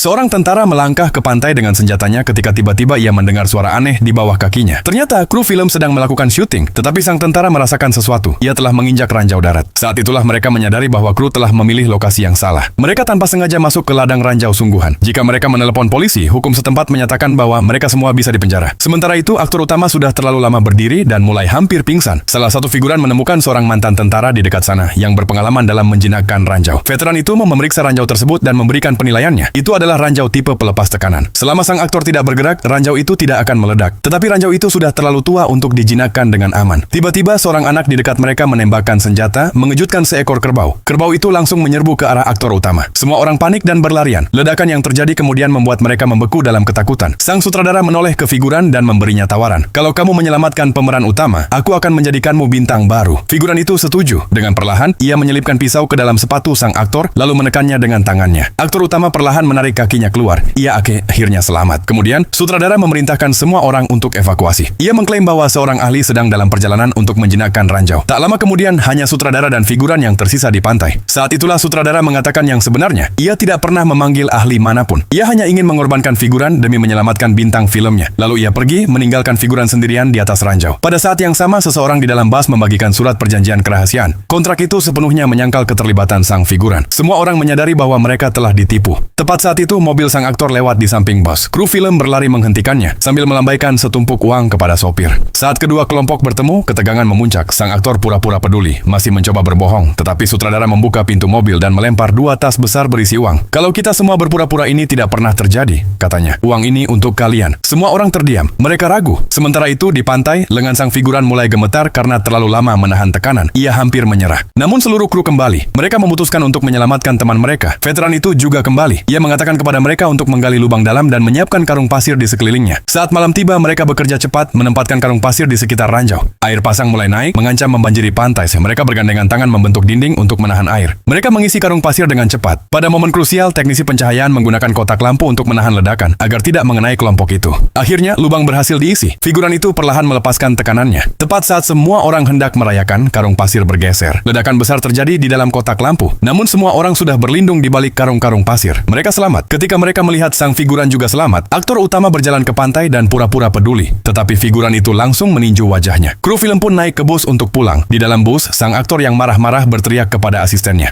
Seorang tentara melangkah ke pantai dengan senjatanya ketika tiba-tiba ia mendengar suara aneh di bawah kakinya. Ternyata kru film sedang melakukan syuting, tetapi sang tentara merasakan sesuatu. Ia telah menginjak ranjau darat. Saat itulah mereka menyadari bahwa kru telah memilih lokasi yang salah. Mereka tanpa sengaja masuk ke ladang ranjau sungguhan. Jika mereka menelepon polisi, hukum setempat menyatakan bahwa mereka semua bisa dipenjara. Sementara itu, aktor utama sudah terlalu lama berdiri dan mulai hampir pingsan. Salah satu figuran menemukan seorang mantan tentara di dekat sana yang berpengalaman dalam menjinakkan ranjau. Veteran itu memeriksa ranjau tersebut dan memberikan penilaiannya. Itu adalah ranjau tipe pelepas tekanan. Selama sang aktor tidak bergerak, ranjau itu tidak akan meledak. Tetapi ranjau itu sudah terlalu tua untuk dijinakkan dengan aman. Tiba-tiba seorang anak di dekat mereka menembakkan senjata, mengejutkan seekor kerbau. Kerbau itu langsung menyerbu ke arah aktor utama. Semua orang panik dan berlarian. Ledakan yang terjadi kemudian membuat mereka membeku dalam ketakutan. Sang sutradara menoleh ke figuran dan memberinya tawaran. Kalau kamu menyelamatkan pemeran utama, aku akan menjadikanmu bintang baru. Figuran itu setuju. Dengan perlahan, ia menyelipkan pisau ke dalam sepatu sang aktor, lalu menekannya dengan tangannya. Aktor utama perlahan menarik kakinya keluar. Ia akhirnya selamat. Kemudian, sutradara memerintahkan semua orang untuk evakuasi. Ia mengklaim bahwa seorang ahli sedang dalam perjalanan untuk menjinakkan ranjau. Tak lama kemudian, hanya sutradara dan figuran yang tersisa di pantai. Saat itulah sutradara mengatakan yang sebenarnya. Ia tidak pernah memanggil ahli manapun. Ia hanya ingin mengorbankan figuran demi menyelamatkan bintang filmnya. Lalu ia pergi, meninggalkan figuran sendirian di atas ranjau. Pada saat yang sama, seseorang di dalam bus membagikan surat perjanjian kerahasiaan. Kontrak itu sepenuhnya menyangkal keterlibatan sang figuran. Semua orang menyadari bahwa mereka telah ditipu. Tepat saat itu, mobil sang aktor lewat di samping bus. Kru film berlari menghentikannya, sambil melambaikan setumpuk uang kepada sopir. Saat kedua kelompok bertemu, ketegangan memuncak. Sang aktor pura-pura peduli, masih mencoba berbohong. Tetapi sutradara membuka pintu mobil dan melempar 2 tas besar berisi uang. Kalau kita semua berpura-pura ini tidak pernah terjadi, katanya. Uang ini untuk kalian. Semua orang terdiam. Mereka ragu. Sementara itu, di pantai, lengan sang figuran mulai gemetar karena terlalu lama menahan tekanan. Ia hampir menyerah. Namun seluruh kru kembali. Mereka memutuskan untuk menyelamatkan teman mereka. Veteran itu juga kembali. Ia mengatakan kepada mereka untuk menggali lubang dalam dan menyiapkan karung pasir di sekelilingnya. Saat malam tiba, mereka bekerja cepat menempatkan karung pasir di sekitar ranjau. Air pasang mulai naik, mengancam membanjiri pantai. Mereka bergandengan tangan membentuk dinding untuk menahan air. Mereka mengisi karung pasir dengan cepat. Pada momen krusial, teknisi pencahayaan menggunakan kotak lampu untuk menahan ledakan agar tidak mengenai kelompok itu. Akhirnya, lubang berhasil diisi. Figuran itu perlahan melepaskan tekanannya. Tepat saat semua orang hendak merayakan, karung pasir bergeser. Ledakan besar terjadi di dalam kotak lampu. Namun semua orang sudah berlindung di balik karung-karung pasir. Mereka selamat. Ketika mereka melihat sang figuran juga selamat, aktor utama berjalan ke pantai dan pura-pura peduli. Tetapi figuran itu langsung meninju wajahnya. Kru film pun naik ke bus untuk pulang. Di dalam bus, sang aktor yang marah-marah berteriak kepada asistennya,